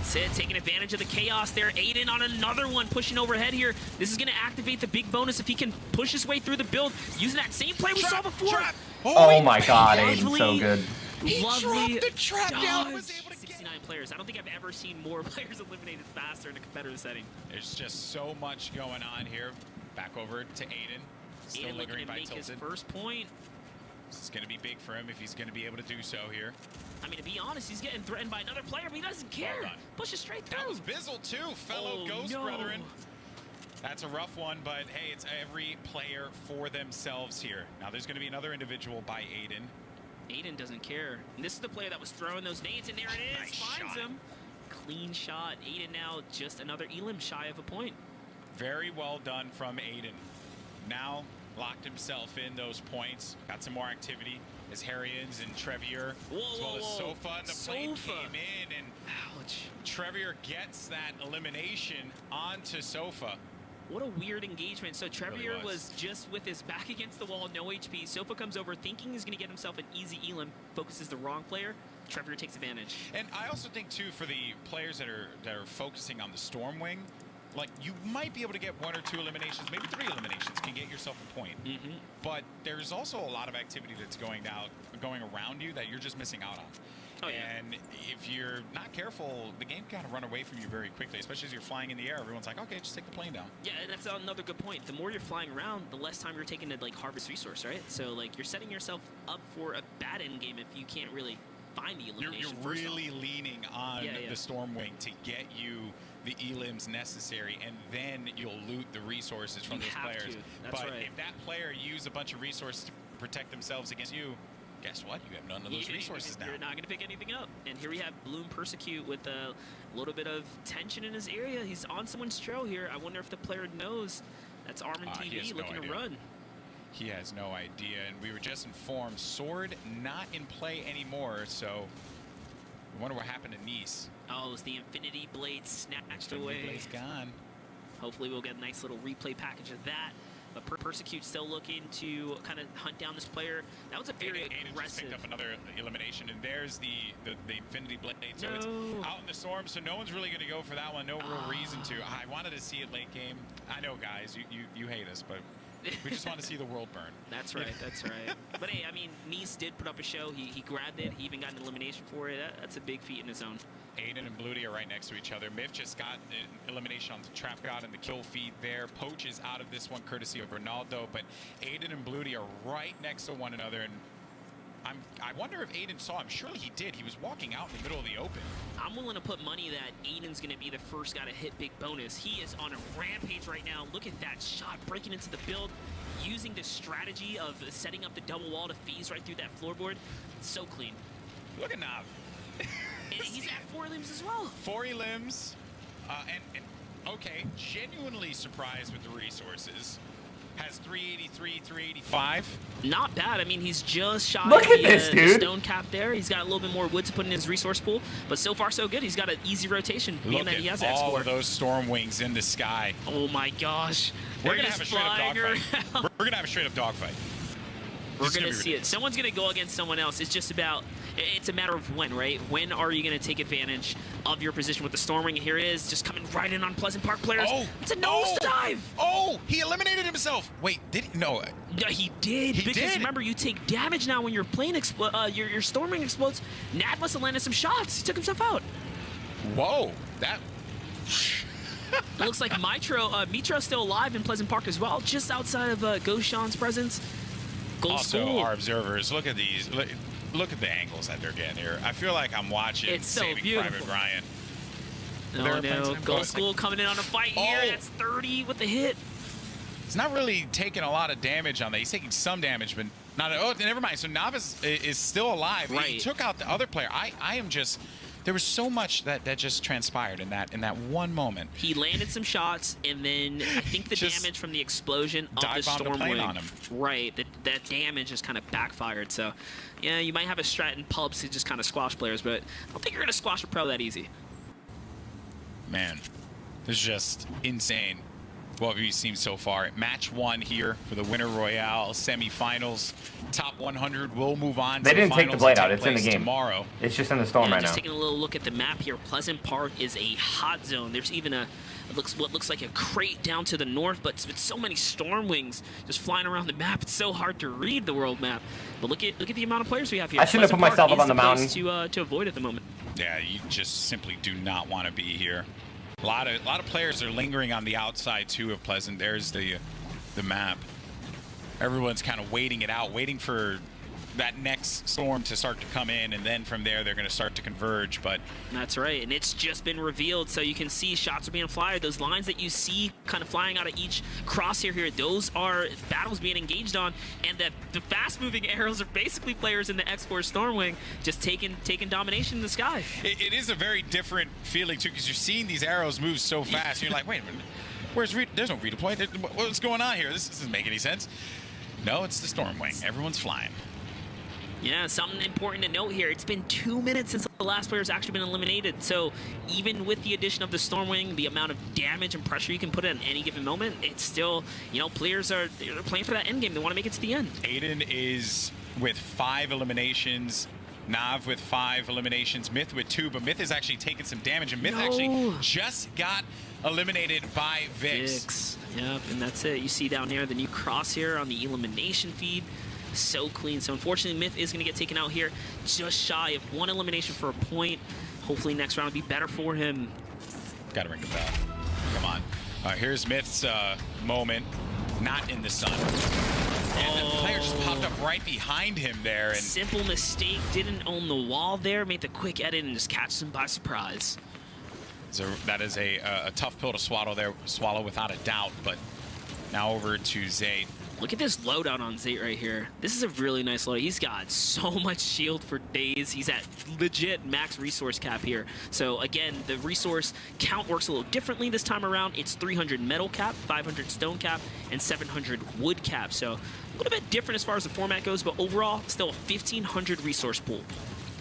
That's it, taking advantage of the chaos there. Aydan on another one, pushing overhead here. This is going to activate the big bonus if he can push his way through the build, using that same play we saw before. Oh my god, Aydan, so good. He dropped the trap down, was able to 69 players. I don't think I've ever seen more players eliminated faster in a competitive setting. There's just so much going on here. Back over to Aydan. Still Aydan looking to make his first point. This is going to be big for him if he's going to be able to do so here. I mean, to be honest, he's getting threatened by another player, but he doesn't care. Pushes straight through. That was Bizzle too, fellow Ghost brethren. That's a rough one, but hey, it's every player for themselves here. Now there's going to be another individual by Aydan. Aydan doesn't care. And this is the player that was throwing those nades, and there it is. Nice Finds shot. him. Clean shot. Aydan now just another Elim shy of a point. Very well done from Aydan. Now locked himself in those points. Got some more activity as Harrians and Trevier, as well as Sofa. And the plane came in, and Trevier gets that elimination onto Sofa. What a weird engagement. So Trevier really was just with his back against the wall, no HP. Sofa comes over thinking he's going to get himself an easy Elim, focuses the wrong player. Trevier takes advantage. And I also think too, for the players that are focusing on the Stormwing, like you might be able to get 1 or 2 eliminations, maybe 3 eliminations can get yourself a point. But there's also a lot of activity that's going around you that you're just missing out on. Oh, yeah. And if you're not careful, the game can kind of run away from you very quickly, especially as you're flying in the air. Everyone's like, okay, just take the plane down. Yeah, and that's another good point. The more you're flying around, the less time you're taking to like harvest resource, right? So like you're setting yourself up for a bad end game if you can't really find the elimination. You're really leaning on the Stormwing to get you the elims necessary, and then you'll loot the resources from those players. That's but right. if that player used a bunch of resources to protect themselves against you, guess what? You have none of those resources now. You're not going to pick anything up. And here we have Bloom Persecute with a little bit of tension in his area. He's on someone's trail here. I wonder if the player knows that's Armin TV looking to run. He has no idea, and we were just informed Sword not in play anymore, so I wonder what happened to Nice. Oh, it was the Infinity Blade snatched away. Infinity Blade's gone. Hopefully we'll get a nice little replay package of that. But Persecute still looking to kind of hunt down this player. That was a very aggressive. Just picked up another elimination, and there's the Infinity Blade. So it's out in the storm, so no one's really going to go for that one. No real reason to. I wanted to see it late game. I know, guys, you hate us, but we just want to see the world burn. That's right, that's right. But hey, I mean, Nice did put up a show. He grabbed it. He even got an elimination for it. That's a big feat in his own. Aydan and Bloody are right next to each other. Myth just got an elimination on the Trap God and the kill feed there. Poach is out of this one courtesy of Ronaldo, but Aydan and Bloody are right next to one another, and I wonder if Aydan saw him. Surely he did. He was walking out in the middle of the open. I'm willing to put money that Aydan's going to be the first guy to hit big bonus. He is on a rampage right now. Look at that shot, breaking into the build, using the strategy of setting up the double wall to phase right through that floorboard. So clean. Look at Nav. And he's at 4 limbs as well. 4 limbs, and okay, genuinely surprised with the resources. Has 383, 385. Not bad. I mean, he's just shy Look of at this, the dude. stone cap there. He's got a little bit more wood to put in his resource pool, but so far so good. He's got an easy rotation, being that he has Look at all X4. of those storm wings in the sky. Oh my gosh. We're gonna have a straight up dogfight. We're gonna have a straight up dogfight. We're going to see it. Someone's going to go against someone else. It's just about, it's a matter of when, right? When are you going to take advantage of your position with the Stormwing? And here it is, just coming right in on Pleasant Park players. Oh, it's a nosedive. Oh, he eliminated himself. Wait, did he? No. No, he did. Because remember, you take damage now when your plane your Stormwing explodes. Nad must have landed some shots. He took himself out. Whoa, that. It looks like Mitro's still alive in Pleasant Park as well, just outside of Ghost Sean's presence. Also, our observers, look at these. Look at the angles that they're getting here. I feel like I'm watching Saving Private Ryan. Oh no, Ghost School coming in on a fight here. That's 30 with the hit. He's not really taking a lot of damage on that. He's taking some damage, but not. Oh, never mind. So Navis is still alive. Right. He took out the other player. I am just. There was so much that just transpired in that one moment. He landed some shots, and then I think the damage from the explosion of the Stormwing, right? That damage just kind of backfired. So, yeah, you might have a strat in pubs to just kind of squash players, but I don't think you're gonna squash a pro that easy. Man, this is just insane. what we've seen so far. Match 1 here for the Winter Royale semifinals. Top 100 will move on. They to didn't the take the finals blade that out. take It's in the place game. Tomorrow. It's just in the storm right just now. taking a little look at the map here. Pleasant Park is a hot zone. There's even what looks like a crate down to the north, but with so many storm wings just flying around the map, it's so hard to read the world map. But look at the amount of players we have here. I shouldn't have put myself up on the mountain To avoid at the moment. Yeah, you just simply do not want to be here. A lot of players are lingering on the outside too of Pleasant. There's the map. Everyone's kind of waiting it out, waiting for that next storm to start to come in, and then from there they're going to start to converge. But that's right, and it's just been revealed, so you can see shots are being fired. Those lines that you see kind of flying out of each crosshair here, those are battles being engaged on, and the fast-moving arrows are basically players in the X4 Stormwing just taking domination in the sky. It is a very different feeling too, because you're seeing these arrows move so fast. And you're like, wait a minute, there's no redeploy. What's going on here? This doesn't make any sense. No, it's the Stormwing. Everyone's flying. Yeah, something important to note here. It's been 2 minutes since the last player's actually been eliminated. So even with the addition of the Stormwing, the amount of damage and pressure you can put in any given moment, it's still, players they're playing for that end game. They want to make it to the end. Aydan is with 5 eliminations. Nav with 5 eliminations. Myth with 2, but Myth is actually taking some damage, and Myth actually just got eliminated by Vix. Yep, and that's it. You see down here the new crosshair on the elimination feed. So clean. So unfortunately, Myth is going to get taken out here, just shy of 1 elimination for a point. Hopefully next round will be better for him. Got to ring the bell. Come on. Here's Myth's moment. Not in the sun. And the player just popped up right behind him there. And simple mistake. Didn't own the wall there. Made the quick edit and just catch him by surprise. So that is a tough pill to swallow without a doubt. But now over to Zayt. Look at this loadout on Zayt right here. This is a really nice loadout. He's got so much shield for days. He's at legit max resource cap here. So again, the resource count works a little differently this time around. It's 300 metal cap, 500 stone cap, and 700 wood cap. So a little bit different as far as the format goes, but overall, still a 1,500 resource pool.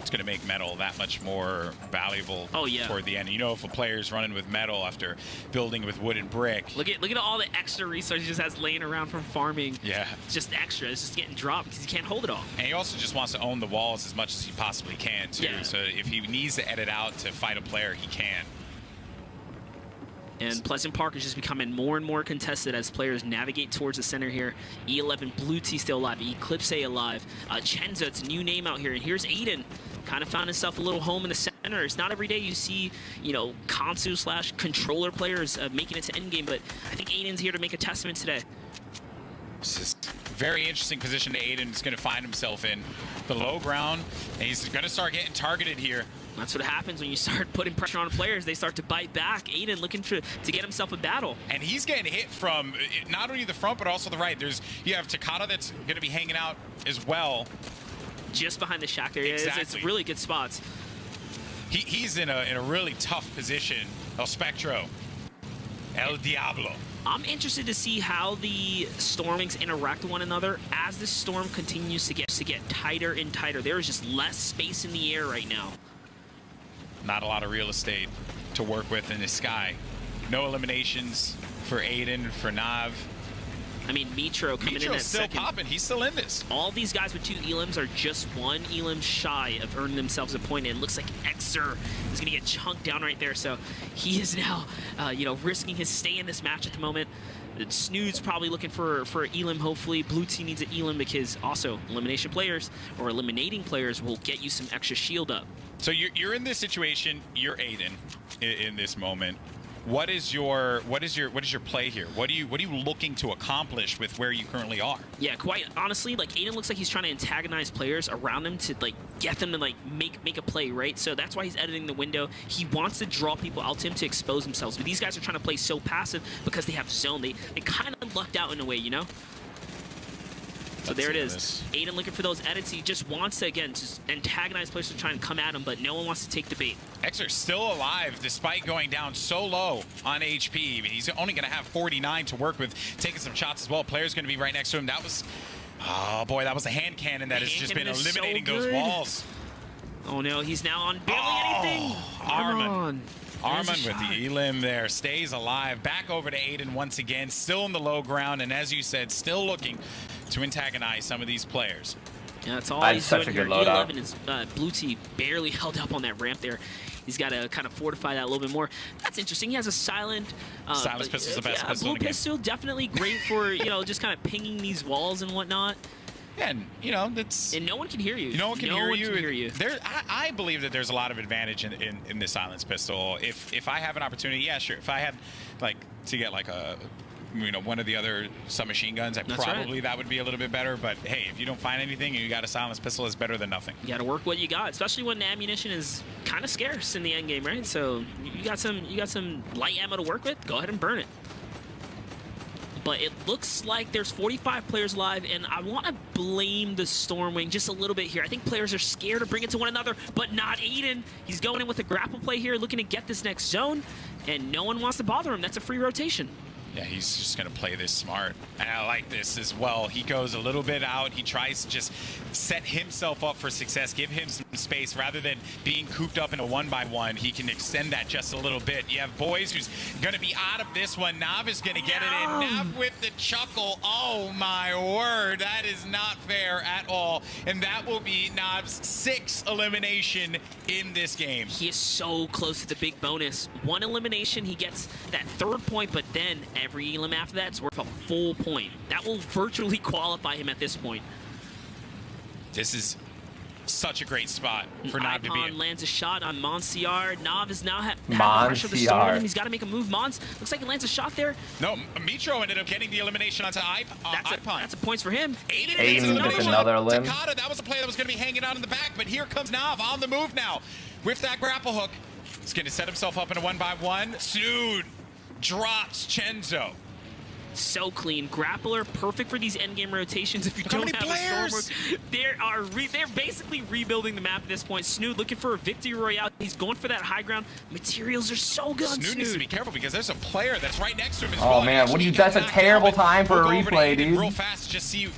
It's going to make metal that much more valuable toward the end. You know, if a player's running with metal after building with wood and brick. Look at all the extra resources he just has laying around from farming. Yeah. It's just extra. It's just getting dropped because he can't hold it all. And he also just wants to own the walls as much as he possibly can, too. Yeah. So if he needs to edit out to fight a player, he can. And Pleasant Park is just becoming more and more contested as players navigate towards the center here. E11, Blue T still alive, Eclipse alive. Chenza, it's a new name out here. And here's Aydan, kind of found himself a little home in the center. It's not every day you see, Kansu/controller players making it to endgame, but I think Aydan's here to make a testament today. It's just a very interesting position that Aydan is going to find himself in. The low ground, and he's going to start getting targeted here. That's what happens when you start putting pressure on players. They start to bite back. Aydan looking to get himself a battle. And he's getting hit from not only the front, but also the right. You have Takata that's going to be hanging out as well. Just behind the shack there. Exactly. It's really good spots. He's in a really tough position. El Spectro. El Diablo. I'm interested to see how the Stormwings interact with one another as the storm continues to get tighter and tighter. There is just less space in the air right now. Not a lot of real estate to work with in the sky. No eliminations for Aydan, for Nav. I mean, Mitro coming in at still second. Popping. He's still in this. All these guys with 2 elims are just 1 elim shy of earning themselves a point. And it looks like Xer is going to get chunked down right there. So he is now, risking his stay in this match at the moment. Snood's probably looking for an elim, hopefully. Blue Team needs an elim because also elimination players or eliminating players will get you some extra shield up. So you're in this situation. You're Aydan in this moment. What is your play here? What are you looking to accomplish with where you currently are? Yeah, quite honestly, Aydan looks like he's trying to antagonize players around him to get them to make a play, right? So that's why he's editing the window. He wants to draw people out to him to expose themselves. But these guys are trying to play so passive because they have zone. They kind of lucked out in a way, So there it is. Aydan looking for those edits. He just wants to, again, just antagonize players to try and come at him, but no one wants to take the bait. Xer's still alive despite going down so low on HP. I mean, he's only going to have 49 to work with, taking some shots as well. Player's going to be right next to him. That was, oh boy, that was a hand cannon that has just been eliminating those walls. Oh no, he's now on barely anything. Armand with the elim there stays alive. Back over to Aydan once again, still in the low ground, and as you said, still looking to antagonize some of these players. Yeah, that's all That's he's such doing a good here. loadout. E11 is blue team barely held up on that ramp there. He's got to kind of fortify that a little bit more. That's interesting. He has a silent... Silence pistol's the best pistol in blue the game. pistol, definitely great for, you know, just kind of pinging these walls and whatnot. Yeah, and, you know, that's... And no one can hear you. No one can hear you. There, I believe that there's a lot of advantage in the silence pistol. If I have an opportunity, yeah, sure. If I had, like, to get, like, a... You know, one of the other submachine guns, that would be a little bit better. But hey, if you don't find anything and you got a silenced pistol, it's better than nothing. You got to work what you got, especially when the ammunition is kind of scarce in the end game, right? So you got some light ammo to work with. Go ahead and burn it. But it looks like there's 45 players alive, and I want to blame the Stormwing just a little bit here. I think players are scared to bring it to one another, but not Aydan. He's going in with a grapple play here, looking to get this next zone, and no one wants to bother him. That's a free rotation. Yeah, he's just going to play this smart. And I like this as well. He goes a little bit out. He tries to just set himself up for success, give him some space rather than being cooped up in a 1-by-1. He can extend that just a little bit. You have Boys who's going to be out of this one. Nav is going to get it in. Nav with the chuckle. Oh, my word. That is not fair at all. And that will be Nav's 6th elimination in this game. He is so close to the big bonus. One elimination, he gets that 3rd point, but then every elim after that is worth a full point. That will virtually qualify him at this point. This is such a great spot for Nav to be in. Lands a shot on Monsieur. Nav is now having the pressure of the storm on him. He's got to make a move. Mons looks like he lands a shot there. No, Mitro ended up getting the elimination onto That's a points for him. Aydan gets another limb. Takata, that was a play that was going to be hanging out in the back, but here comes Nav on the move now with that grapple hook. He's going to set himself up in a 1-by-1. Snood drops Chenzo. So clean. Grappler, perfect for these endgame rotations if you don't have a Stormwing. They're basically rebuilding the map at this point. Snood looking for a victory royale. He's going for that high ground. Materials are so good. Snood needs to be careful because there's a player that's right next to him as well. Oh man, that's a terrible time for a replay, dude. Real fast, just see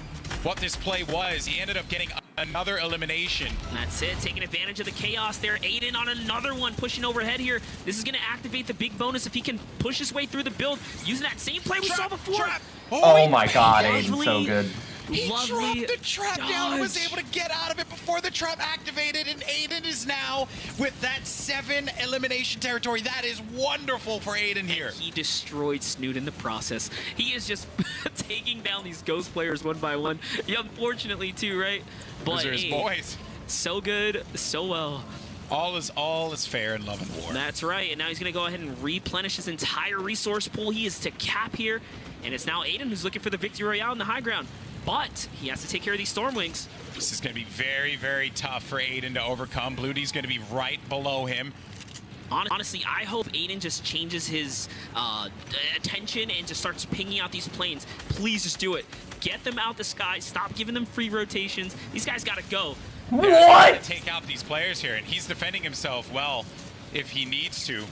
what this play was. He ended up getting another elimination. That's it, taking advantage of the chaos there. Aydan on another one, pushing overhead here. This is going to activate the big bonus if he can push his way through the build using that same play we saw before. Oh my god, Aydan's so good. He dropped the trap down and was able to get out of it before the trap activated, and Aydan is now with that 7 elimination territory. That is wonderful for Aydan here. And he destroyed Snood in the process. He is just taking down these Ghost players 1-by-1. Yeah, unfortunately too, right? But those are his boys. So good, so well. All is fair in love and war. That's right, and now he's going to go ahead and replenish his entire resource pool. He is to cap here, and it's now Aydan who's looking for the victory royale on the high ground. But he has to take care of these Stormwings. This is going to be very, very tough for Aydan to overcome. Blue D's going to be right below him. Honestly, I hope Aydan just changes his attention and just starts pinging out these planes. Please just do it. Get them out the sky. Stop giving them free rotations. These guys got to go. What? To take out these players here, and he's defending himself well if he needs to.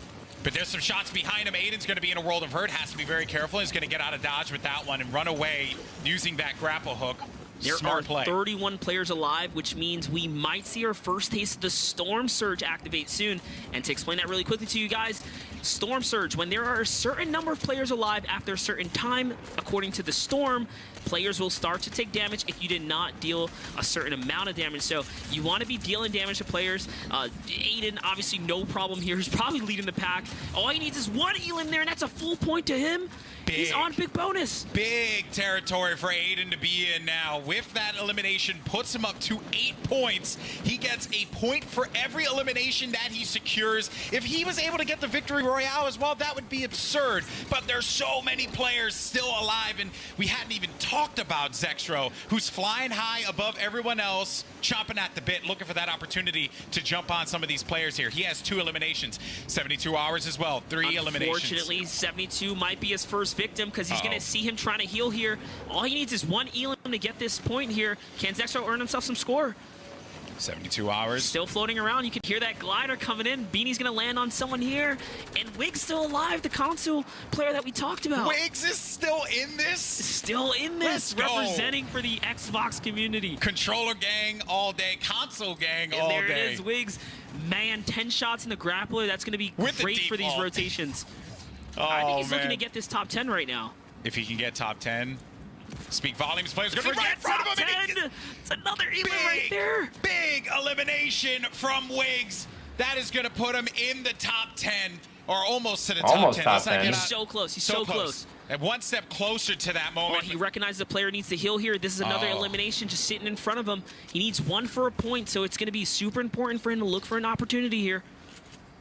But there's some shots behind him. Aydan's going to be in a world of hurt. Has to be very careful. He's going to get out of dodge with that one and run away using that grapple hook. There Smart are play. 31 players alive, which means we might see our first taste of the Storm Surge activate soon. And to explain that really quickly to you guys, Storm Surge, when there are a certain number of players alive after a certain time, according to the Storm, players will start to take damage if you did not deal a certain amount of damage. So you want to be dealing damage to players. Aydan, obviously no problem here. He's probably leading the pack. All he needs is one elim there, and that's a full point to him. He's on big bonus. Big territory for Aydan to be in now. With that elimination, puts him up to 8 points. He gets a point for every elimination that he secures. If he was able to get the victory royale as well, that would be absurd. But there's so many players still alive, and we hadn't even talked about Zextro, who's flying high above everyone else, chomping at the bit, looking for that opportunity to jump on some of these players here. He has 2 eliminations, 72 hours as well, 3 eliminations. Unfortunately, 72 might be his first victim because he's going to see him trying to heal here. All he needs is 1 elim to get this point here. Can Zextro earn himself some score? 72 hours. Still floating around. You can hear that glider coming in. Beanie's going to land on someone here. And Wig's still alive, the console player that we talked about. Wiggs is still in this? Still in this, representing for the Xbox community. Controller gang all day, console gang all day. And there it is, Wiggs. Man, 10 shots in the grappler. That's going to be great for these rotations. I think he's looking to get this top 10 right now. If he can get top 10, speak volumes. Players going to be right in front of him. It's another elim right there. Big elimination from Wiggs. That is going to put him in the top 10, or almost to the top 10. Top 10. He's so close. He's so close. And one step closer to that moment. He recognizes the player needs to heal here. This is another elimination just sitting in front of him. He needs one for a point, so it's going to be super important for him to look for an opportunity here.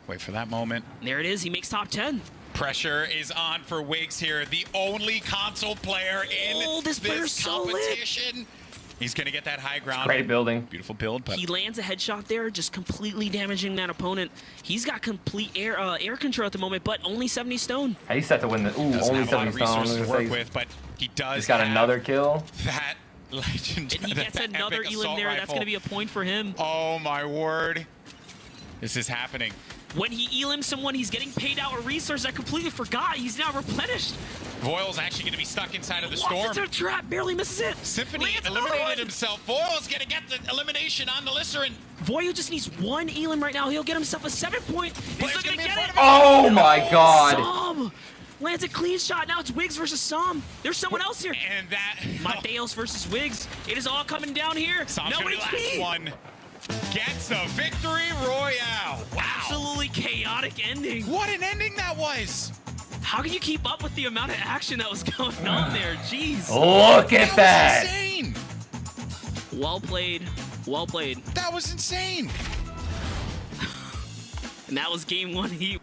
Wait for that moment. And there it is. He makes top 10. Pressure is on for Wiggs here, the only console player in this competition. He's going to get that high ground. Great building. Beautiful build. But he lands a headshot there, just completely damaging that opponent. He's got complete air control at the moment, but only 70 stone. He's set to win the. Ooh, only 70 stone. To work with, but he does. He's got another kill. That legend. And he gets another elim there. That's going to be a point for him. Oh my word! This is happening. When he elims someone, he's getting paid out a resource. I completely forgot. He's now replenished. Voil's actually going to be stuck inside of the storm. It's a trap. Barely misses it. Symphony eliminated himself. Voil's going to get the elimination on the Listerin. Voyo just needs one elim right now. He'll get himself a 7-point. He's looking to get it. Oh my god. Som lands a clean shot. Now it's Wiggs versus Som. There's someone else here. And that. Mateos versus Wiggs. It is all coming down here. Som's no HP. One. Gets a victory royale. Wow. Absolutely chaotic ending. What an ending that was. How can you keep up with the amount of action that was going on there? Jeez. Look at that. Was insane. Well played. Well played. That was insane. And that was game 1 heat.